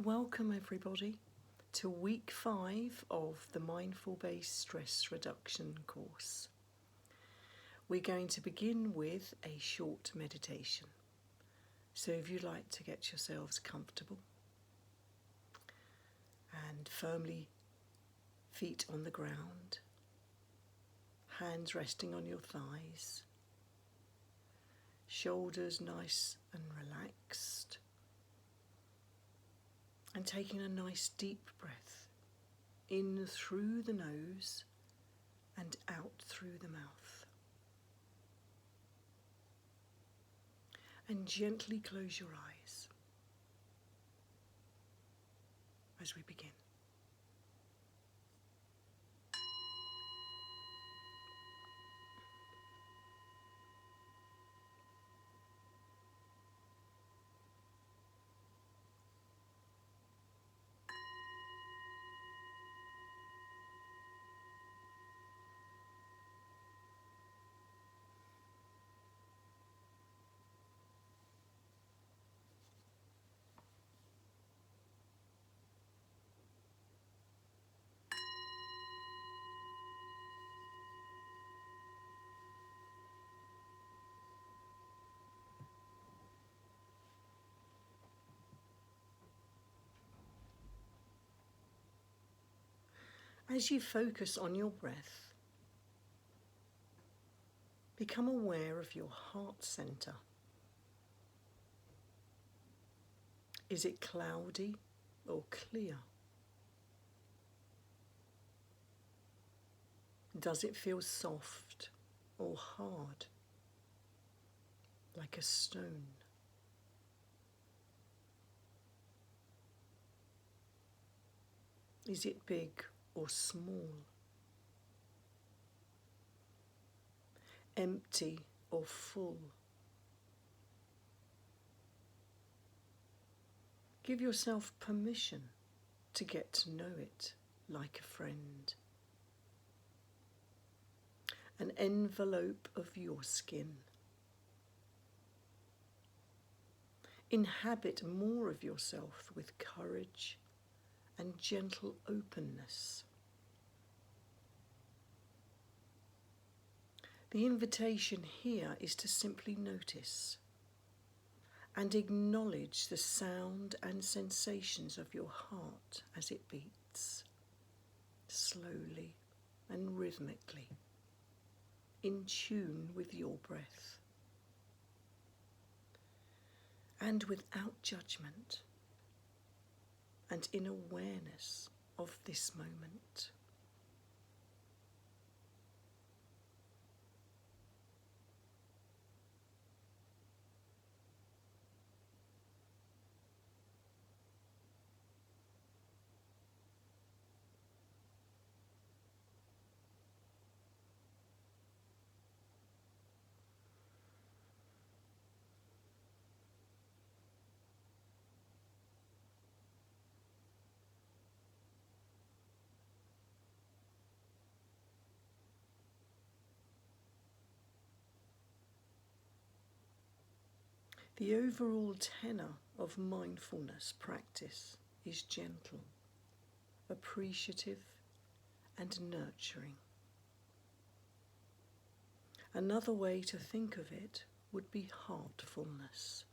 welcome everybody to week 5 of the Mindful-Based Stress Reduction course. We're going to begin with a short meditation. So if you'd like to get yourselves comfortable and firmly feet on the ground, hands resting on your thighs, shoulders nice and relaxed, and taking a nice deep breath in through the nose and out through the mouth. And gently close your eyes as we begin. As you focus on your breath, become aware of your heart center. Is it cloudy or clear? Does it feel soft or hard, like a stone? Is it big or small? Empty or full? Give yourself permission to get to know it like a friend. An envelope of your skin. Inhabit more of yourself with courage and gentle openness. The invitation here is to simply notice and acknowledge the sound and sensations of your heart as it beats, slowly and rhythmically, in tune with your breath, and without judgment, and in awareness of this moment. The overall tenor of mindfulness practice is gentle, appreciative, and nurturing. Another way to think of it would be heartfulness.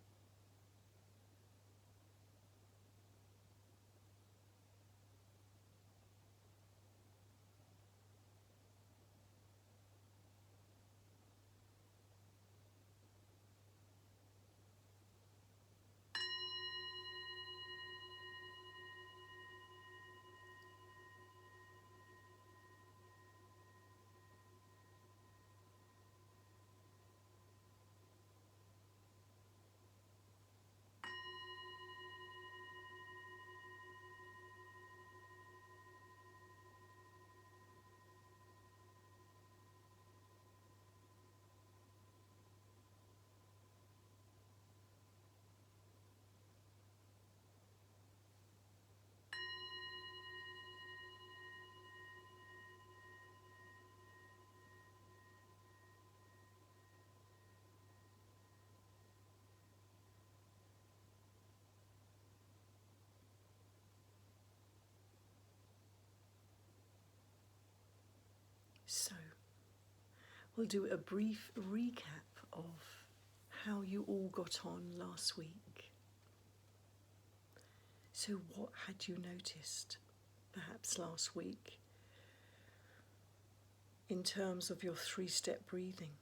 we'll do a brief recap of how you all got on last week. So what had you noticed, perhaps last week, in terms of your 3-step breathing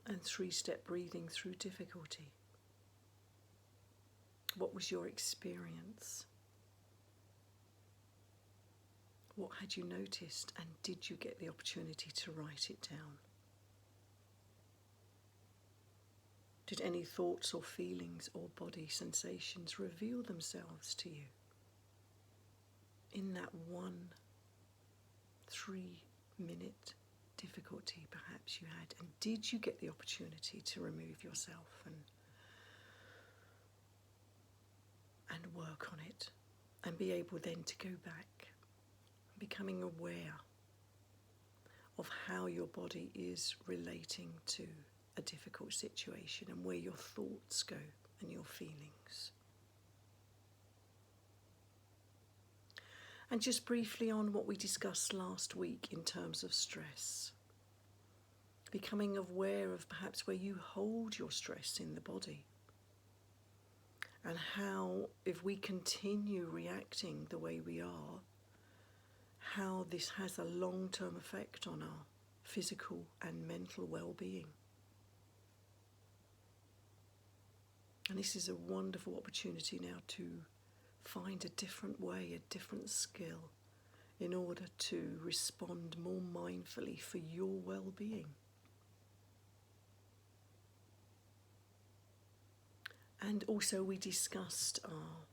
and 3-step breathing through difficulty? What was your experience? What had you noticed, and did you get the opportunity to write it down? Did any thoughts or feelings or body sensations reveal themselves to you in that 1 3-minute difficulty perhaps you had? And did you get the opportunity to remove yourself and work on it, and be able then to go back, becoming aware of how your body is relating to a difficult situation and where your thoughts go and your feelings? And just briefly on what we discussed last week in terms of stress, becoming aware of perhaps where you hold your stress in the body, and how, if we continue reacting the way we are, how this has a long-term effect on our physical and mental well-being. And this is a wonderful opportunity now to find a different way, a different skill, in order to respond more mindfully for your well-being. And also we discussed our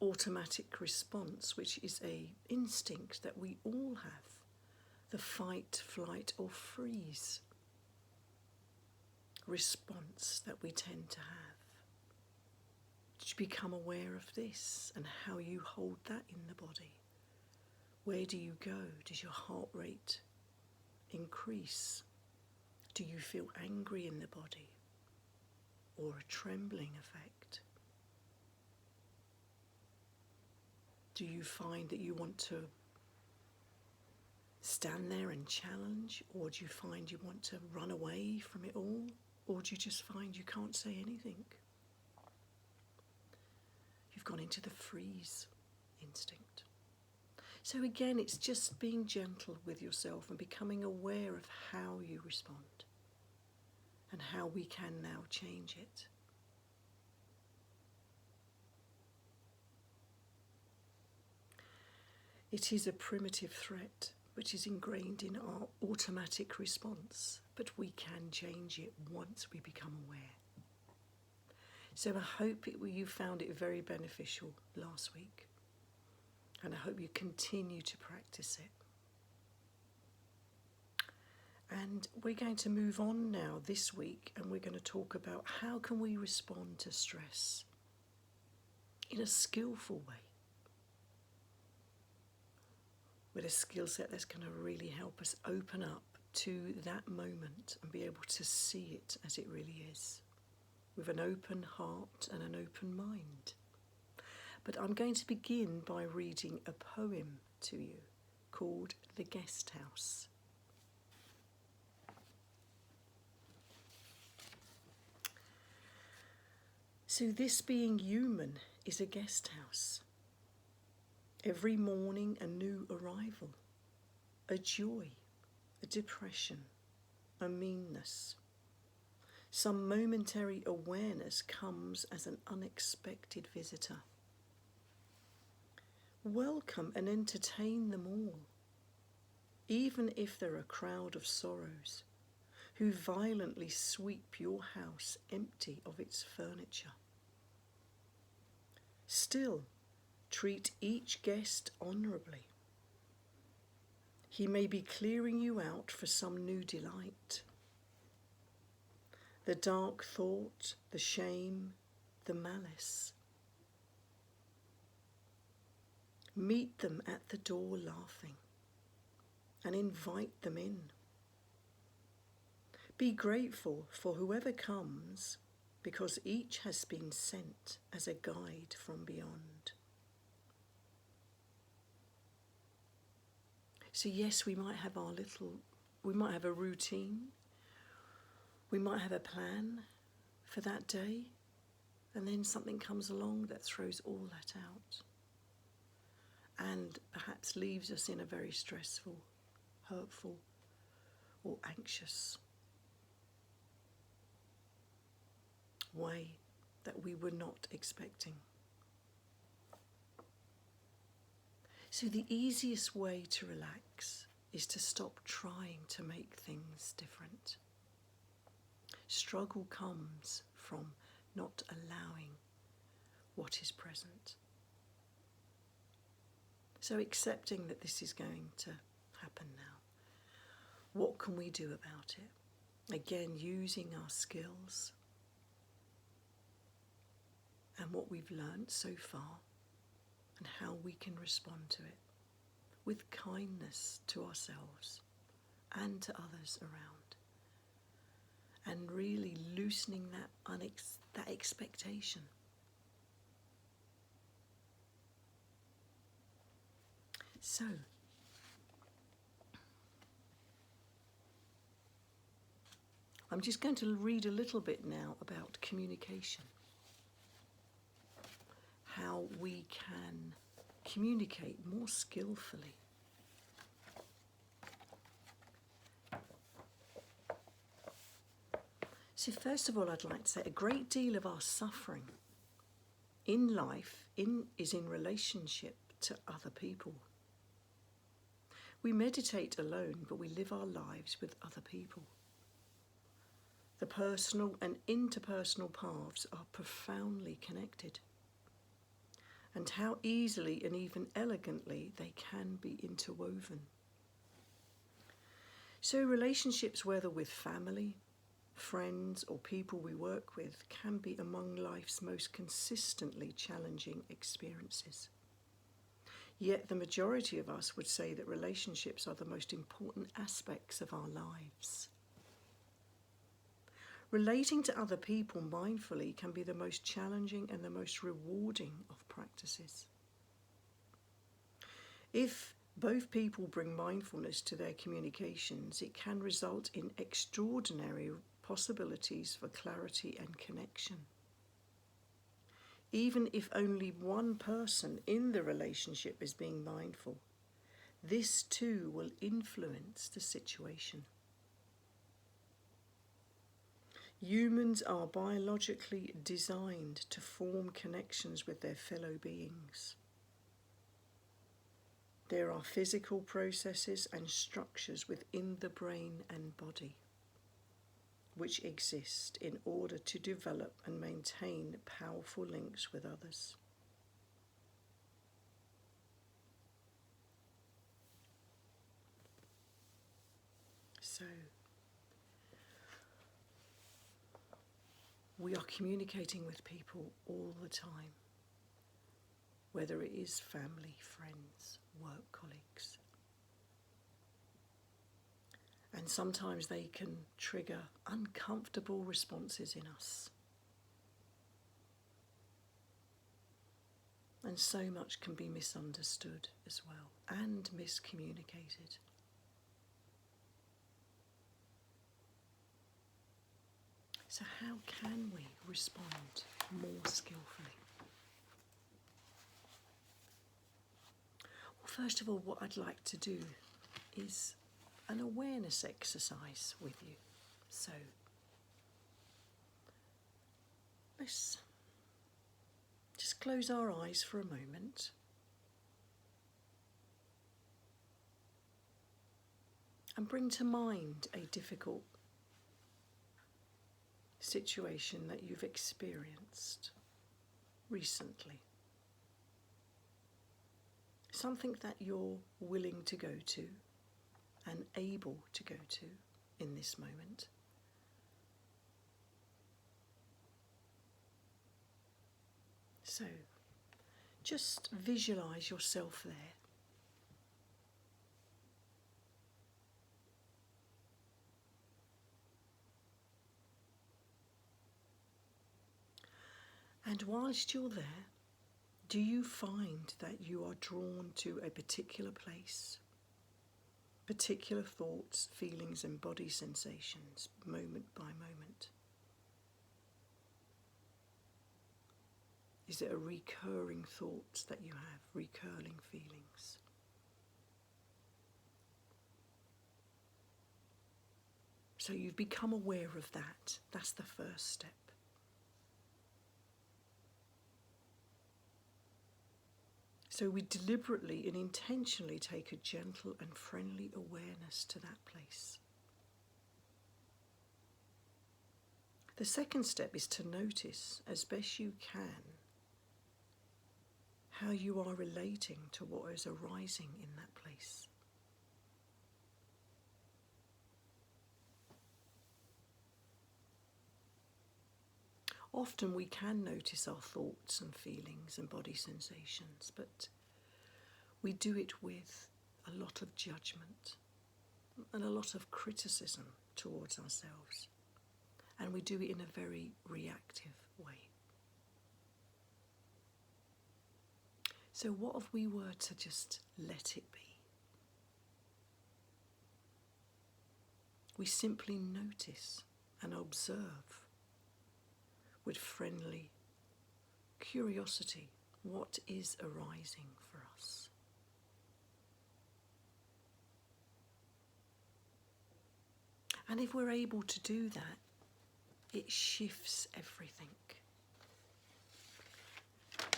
automatic response, which is an instinct that we all have, the fight, flight or freeze response that we tend to have. Did you become aware of this and how you hold that in the body? Where do you go? Does your heart rate increase? Do you feel angry in the body, or a trembling effect? Do you find that you want to stand there and challenge, or do you find you want to run away from it all, or do you just find you can't say anything? You've gone into the freeze instinct. So again, it's just being gentle with yourself and becoming aware of how you respond and how we can now change it. It is a primitive threat which is ingrained in our automatic response, but we can change it once we become aware. So I hope you found it very beneficial last week, and I hope you continue to practice it. And we're going to move on now this week, and we're going to talk about how can we respond to stress in a skillful way, with a skill set that's going to really help us open up to that moment and be able to see it as it really is, with an open heart and an open mind. But I'm going to begin by reading a poem to you called The Guest House. So this being human is a guest house. Every morning a new arrival, a joy, a depression, a meanness. Some momentary awareness comes as an unexpected visitor. Welcome and entertain them all, even if they're a crowd of sorrows who violently sweep your house empty of its furniture. Still, treat each guest honourably. He may be clearing you out for some new delight. The dark thought, the shame, the malice. Meet them at the door laughing and invite them in. Be grateful for whoever comes, because each has been sent as a guide from beyond. So yes, we might have our little We might have a routine. We might have a plan for that day, and then something comes along that throws all that out and perhaps leaves us in a very stressful, hurtful, or anxious way that we were not expecting. So the easiest way to relax is to stop trying to make things different. Struggle comes from not allowing what is present. So accepting that this is going to happen now. What can we do about it? Again, using our skills and what we've learned so far and how we can respond to it with kindness to ourselves and to others around. And really loosening that expectation. So, I'm just going to read a little bit now about communication. How we can communicate more skillfully. So first of all, I'd like to say a great deal of our suffering in life is in relationship to other people. We meditate alone, but we live our lives with other people. The personal and interpersonal paths are profoundly connected, and how easily and even elegantly they can be interwoven. So relationships, whether with family, friends or people we work with, can be among life's most consistently challenging experiences. Yet the majority of us would say that relationships are the most important aspects of our lives. Relating to other people mindfully can be the most challenging and the most rewarding of practices. If both people bring mindfulness to their communications, it can result in extraordinary possibilities for clarity and connection. Even if only one person in the relationship is being mindful, this too will influence the situation. Humans are biologically designed to form connections with their fellow beings. There are physical processes and structures within the brain and body which exist in order to develop and maintain powerful links with others. So, we are communicating with people all the time, whether it is family, friends, work colleagues. And sometimes they can trigger uncomfortable responses in us. And so much can be misunderstood as well, and miscommunicated. So how can we respond more skillfully? Well, first of all, what I'd like to do is an awareness exercise with you. So let's just close our eyes for a moment. And bring to mind a difficult situation that you've experienced recently. Something that you're willing to go to and able to go to in this moment. So, just visualize yourself there. And whilst you're there, do you find that you are drawn to a particular place? particular thoughts, feelings and body sensations, moment by moment? Is it a recurring thoughts that you have, recurring feelings? So you've become aware of that. That's the first step. So we deliberately and intentionally take a gentle and friendly awareness to that place. The second step is to notice, as best you can, how you are relating to what is arising in that place. Often we can notice our thoughts and feelings and body sensations, but we do it with a lot of judgment and a lot of criticism towards ourselves. And we do it in a very reactive way. So what if we were to just let it be? We simply notice and observe with friendly curiosity what is arising for us. And if we're able to do that, it shifts everything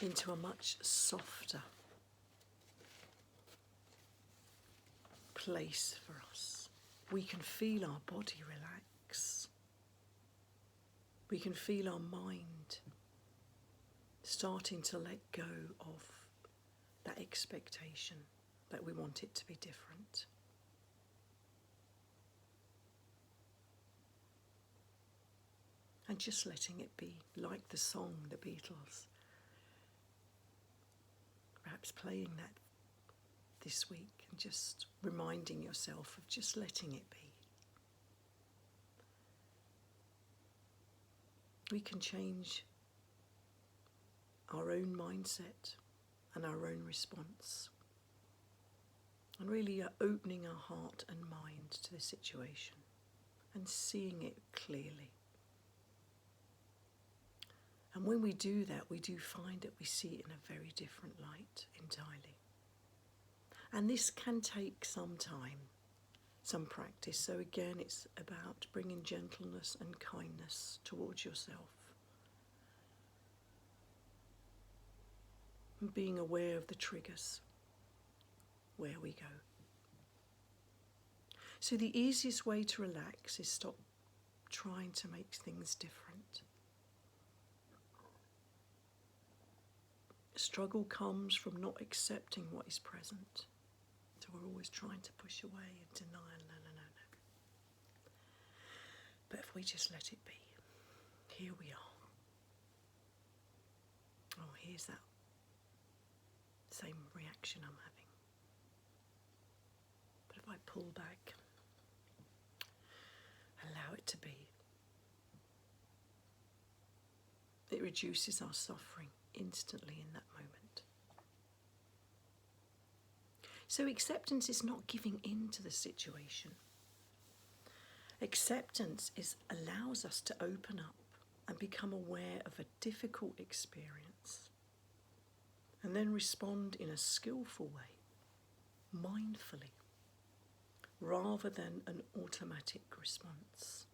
into a much softer place for us. We can feel our body relax. We can feel our mind starting to let go of that expectation that we want it to be different. And just letting it be, like the song, the Beatles. Perhaps playing that this week and just reminding yourself of just letting it be. We can change our own mindset and our own response. And really are opening our heart and mind to the situation and seeing it clearly. And when we do that, we do find that we see it in a very different light entirely. And this can take some time, some practice. So again, it's about bringing gentleness and kindness towards yourself. And being aware of the triggers, where we go. So the easiest way to relax is stop trying to make things different. Struggle comes from not accepting what is present. So we're always trying to push away and deny, no. But if we just let it be, here we are. Oh, here's that same reaction I'm having. But if I pull back, allow it to be, it reduces our suffering instantly in that moment. So acceptance is not giving in to the situation. Acceptance allows us to open up and become aware of a difficult experience and then respond in a skillful way, mindfully, rather than an automatic response.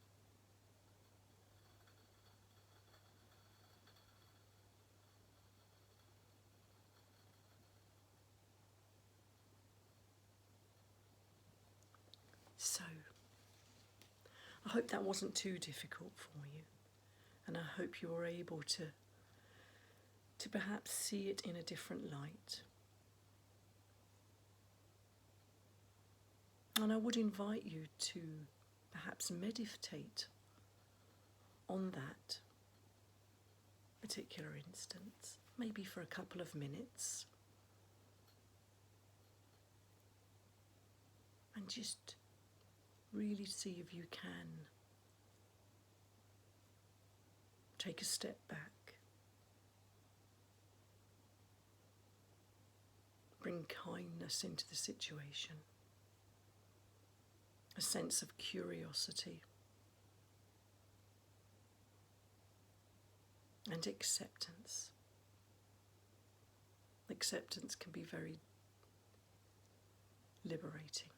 So, I hope that wasn't too difficult for you, and I hope you're able to perhaps see it in a different light. And I would invite you to perhaps meditate on that particular instance, maybe for a couple of minutes, and just really see if you can take a step back, bring kindness into the situation, a sense of curiosity and acceptance. Acceptance can be very liberating.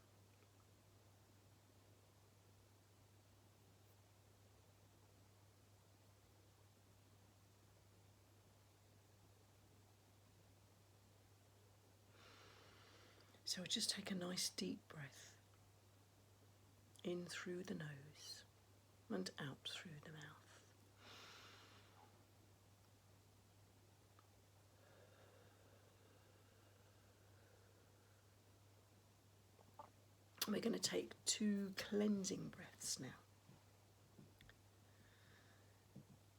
So just take a nice deep breath in through the nose and out through the mouth. We're going to take 2 cleansing breaths now.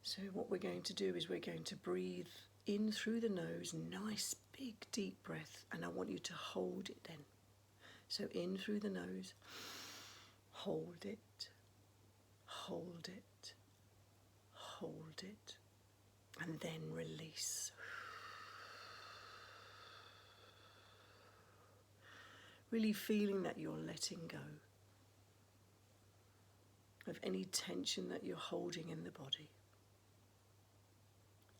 So what we're going to do is we're going to breathe in through the nose, nice big deep breath, and I want you to hold it then. So in through the nose, hold it, hold it, hold it, and then release. Really feeling that you're letting go of any tension that you're holding in the body.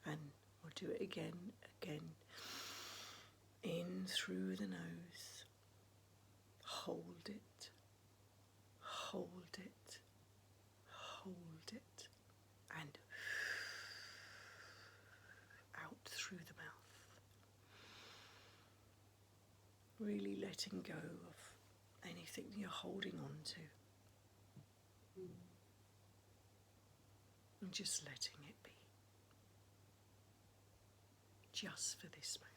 And we'll do it again. In through the nose, hold it, hold it, hold it, and out through the mouth. Really letting go of anything you're holding on to. And just letting it be. Just for this moment.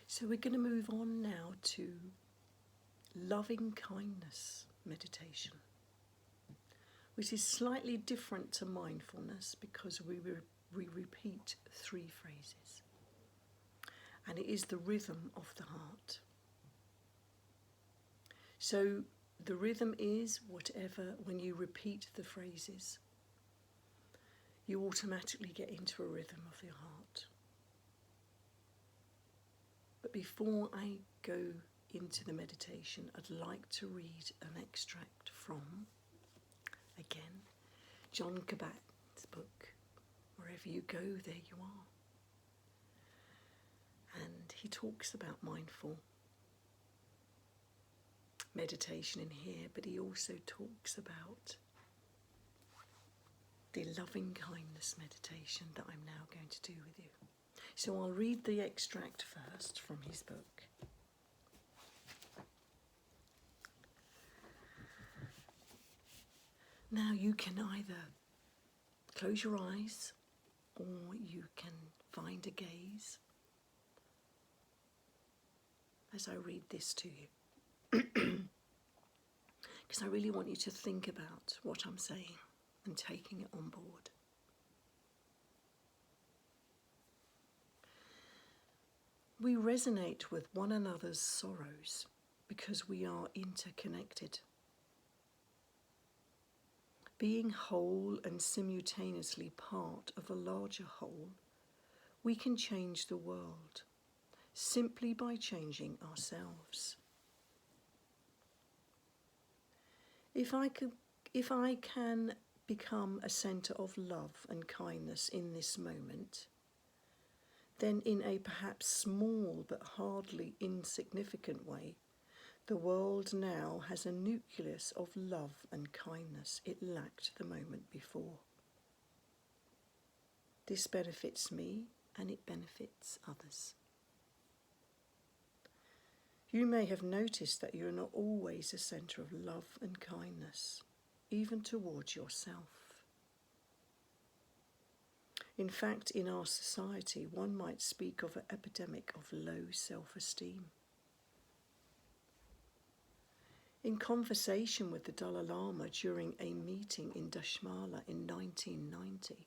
So we're going to move on now to loving kindness meditation, which is slightly different to mindfulness because we repeat 3 phrases. And it is the rhythm of the heart. So the rhythm is whatever, when you repeat the phrases, you automatically get into a rhythm of your heart. But before I go into the meditation, I'd like to read an extract from, again, John Kabat-Zinn book, Wherever You Go, There You Are. And he talks about mindful meditation in here, but he also talks about the loving kindness meditation that I'm now going to do with you. So I'll read the extract first from his book. Now you can either close your eyes or you can find a gaze as I read this to you. Because I really want you to think about what I'm saying and taking it on board. We resonate with one another's sorrows because we are interconnected. Being whole and simultaneously part of a larger whole, we can change the world simply by changing ourselves. If I can become a centre of love and kindness in this moment, then in a perhaps small but hardly insignificant way, the world now has a nucleus of love and kindness it lacked the moment before. This benefits me and it benefits others. You may have noticed that you're not always a centre of love and kindness, even towards yourself. In fact, in our society, one might speak of an epidemic of low self-esteem. In conversation with the Dalai Lama during a meeting in Dashmala in 1990,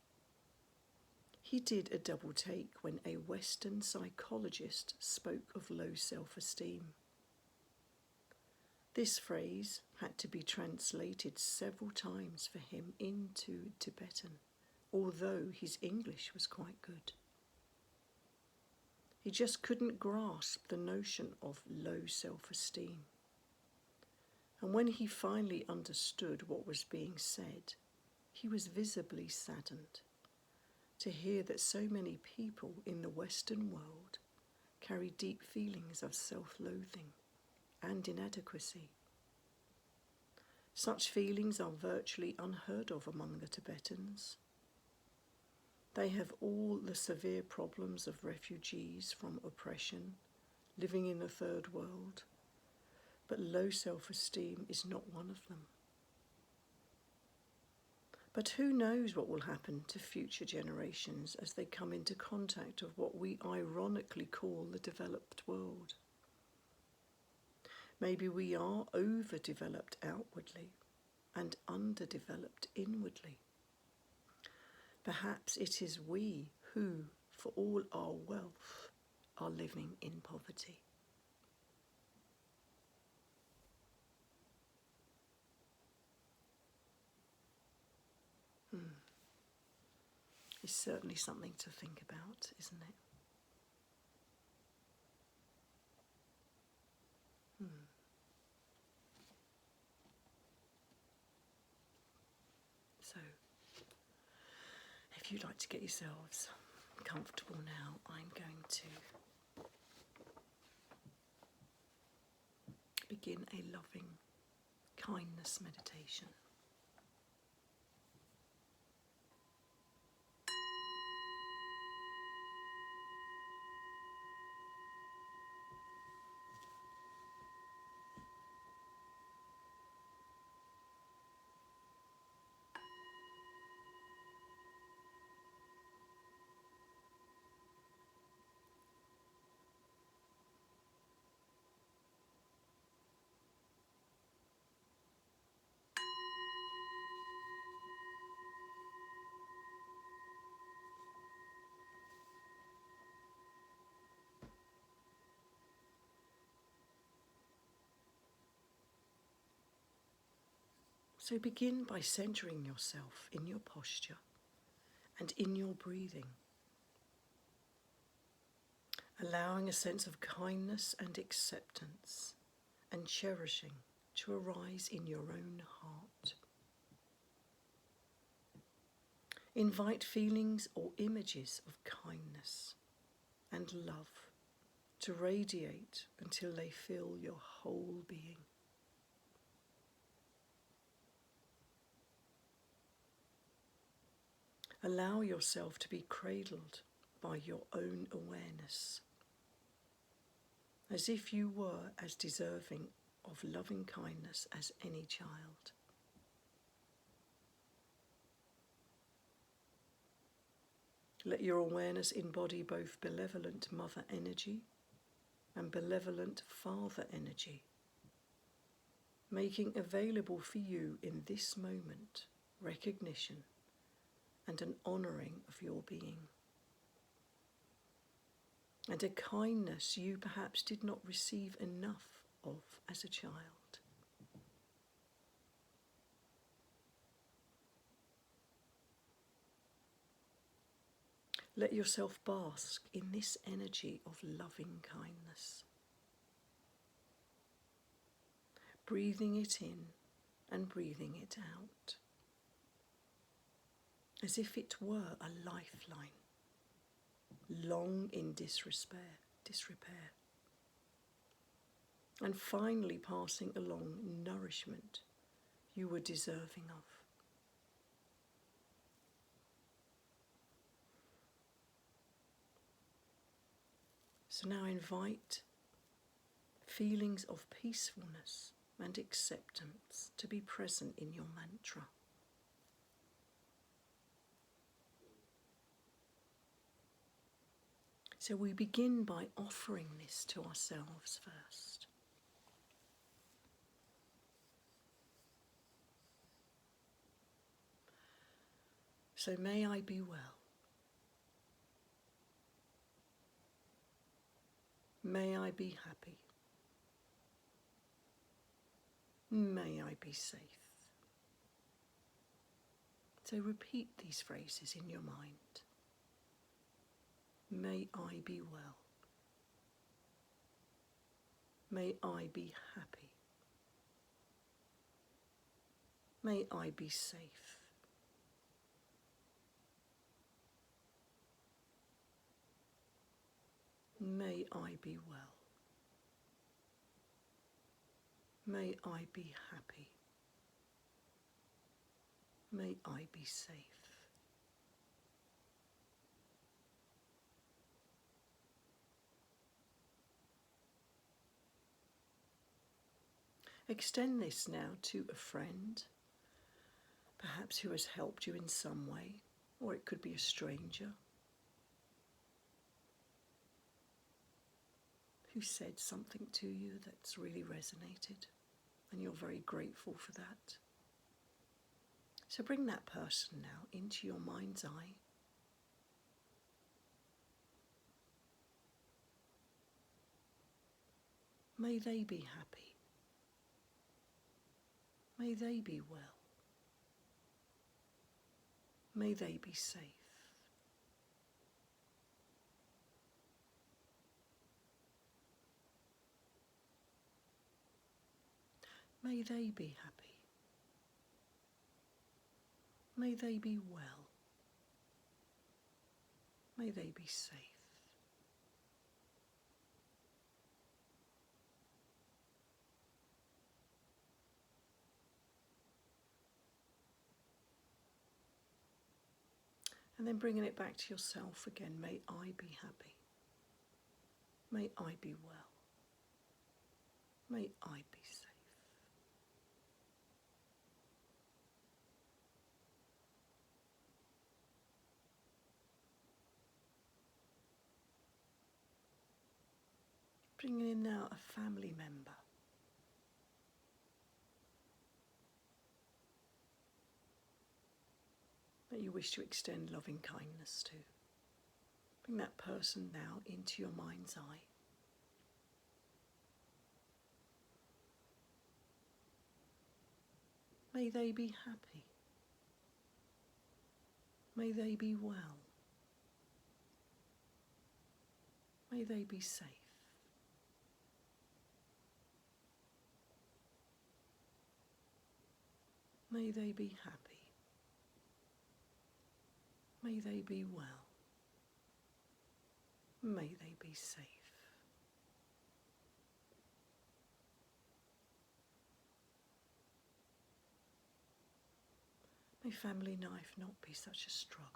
he did a double take when a Western psychologist spoke of low self-esteem. This phrase had to be translated several times for him into Tibetan, although his English was quite good. He just couldn't grasp the notion of low self-esteem. And when he finally understood what was being said, he was visibly saddened to hear that so many people in the Western world carry deep feelings of self-loathing and inadequacy. Such feelings are virtually unheard of among the Tibetans. They have all the severe problems of refugees from oppression, living in the third world, but low self-esteem is not one of them. But who knows what will happen to future generations as they come into contact with what we ironically call the developed world. Maybe we are overdeveloped outwardly and underdeveloped inwardly. Perhaps it is we who, for all our wealth, are living in poverty. It's certainly something to think about, isn't it? So, if you'd like to get yourselves comfortable now, I'm going to begin a loving kindness meditation. So begin by centering yourself in your posture and in your breathing, allowing a sense of kindness and acceptance and cherishing to arise in your own heart. Invite feelings or images of kindness and love to radiate until they fill your whole being. Allow yourself to be cradled by your own awareness, as if you were as deserving of loving kindness as any child. Let your awareness embody both benevolent mother energy and benevolent father energy, making available for you in this moment recognition and an honouring of your being, and a kindness you perhaps did not receive enough of as a child. Let yourself bask in this energy of loving kindness, breathing it in and breathing it out, as if it were a lifeline, long in disrepair, and finally passing along nourishment you were deserving of. So now invite feelings of peacefulness and acceptance to be present in your mantra. So we begin by offering this to ourselves first. So may I be well. May I be happy. May I be safe. So repeat these phrases in your mind. May I be well. May I be happy. May I be safe. May I be well. May I be happy. May I be safe. Extend this now to a friend, perhaps who has helped you in some way, or it could be a stranger who said something to you that's really resonated, and you're very grateful for that. So bring that person now into your mind's eye. May they be happy. May they be well. May they be safe. May they be happy. May they be well. May they be safe. And then bringing it back to yourself again, may I be happy. May I be well. May I be safe. Bringing in now a family member. That you wish to extend loving kindness to. Bring that person now into your mind's eye. May they be happy. May they be well. May they be safe. May they be happy. May they be well. May they be safe. May family life not be such a struggle.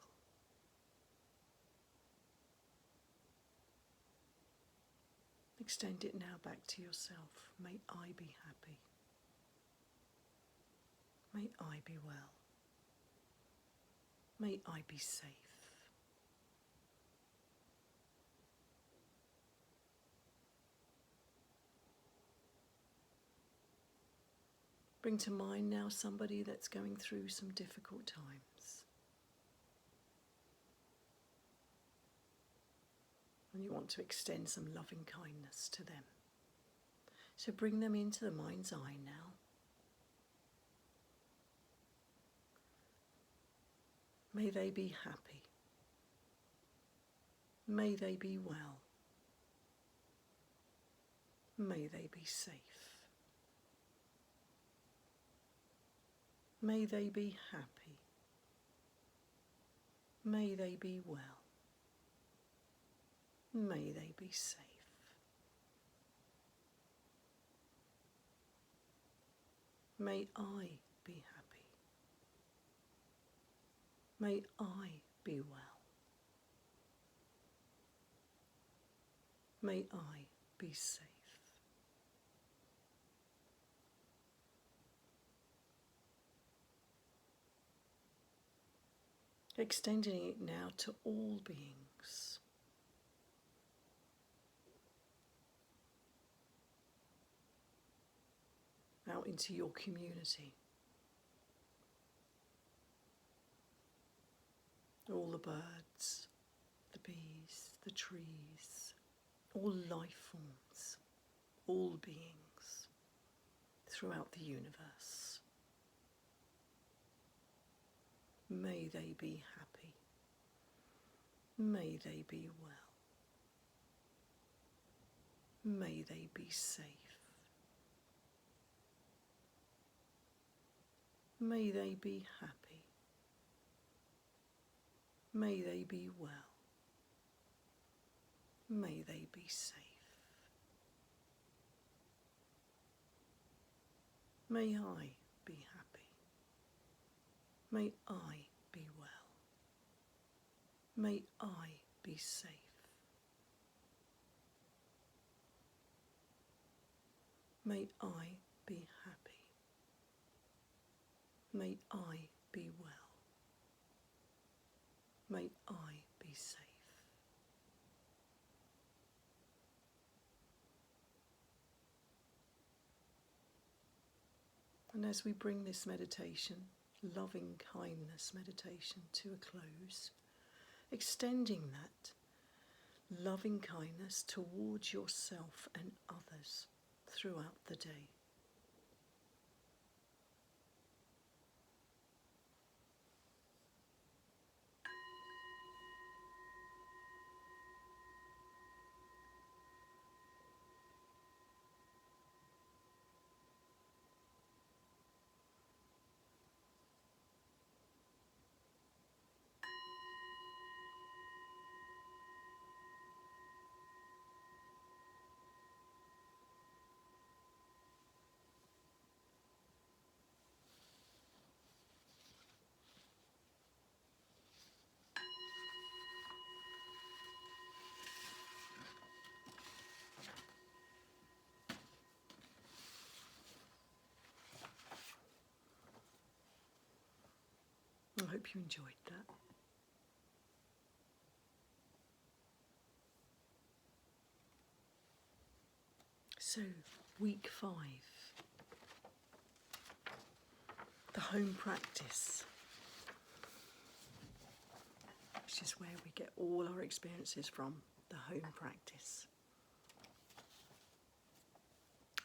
Extend it now back to yourself. May I be happy. May I be well. May I be safe. Bring to mind now somebody that's going through some difficult times. And you want to extend some loving kindness to them. So bring them into the mind's eye now. May they be happy. May they be well. May they be safe. May they be happy. May they be well. May they be safe. May I be happy. May I be well. May I be safe. Extending it now to all beings. out into your community. All the birds, the bees, the trees, all life forms, all beings throughout the universe. May they be happy. May they be well. May they be safe. May they be happy. May they be well. May they be safe. May I be happy. May I be well. May I be safe. May I be happy. May I be well. May I be safe. And as we bring this meditation, loving kindness meditation, to a close, extending that loving kindness towards yourself and others throughout the day. I hope you enjoyed that. So, week 5, the home practice, which is where we get all our experiences from, the home practice.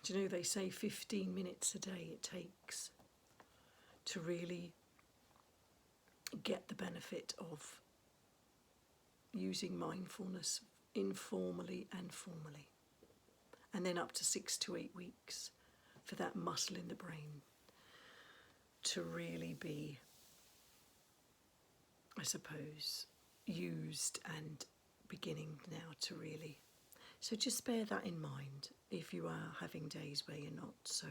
Do you know, they say 15 minutes a day it takes to really get the benefit of using mindfulness informally and formally. And then up to 6 to 8 weeks for that muscle in the brain to really be, I suppose, used and beginning now to really. So just bear that in mind if you are having days where you're not so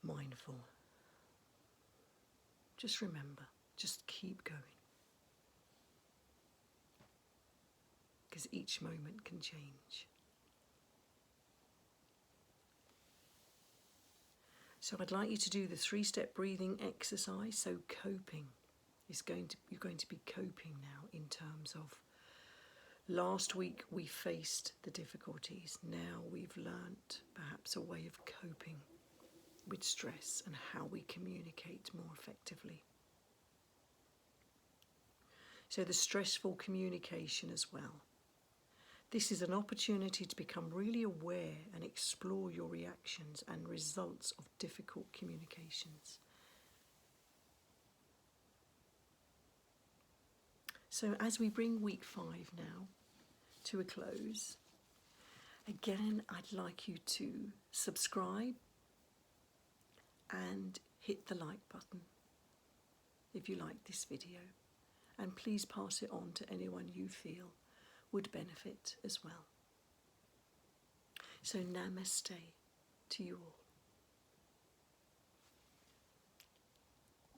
mindful. Just remember, just keep going. Because each moment can change. So I'd like you to do the 3-step breathing exercise. So coping is you're going to be coping now in terms of last week we faced the difficulties. Now we've learnt perhaps a way of coping with stress and how we communicate more effectively. So the stressful communication as well. This is an opportunity to become really aware and explore your reactions and results of difficult communications. So as we bring week 5 now to a close, again, I'd like you to subscribe and hit the like button if you like this video. And please pass it on to anyone you feel would benefit as well. So namaste to you all.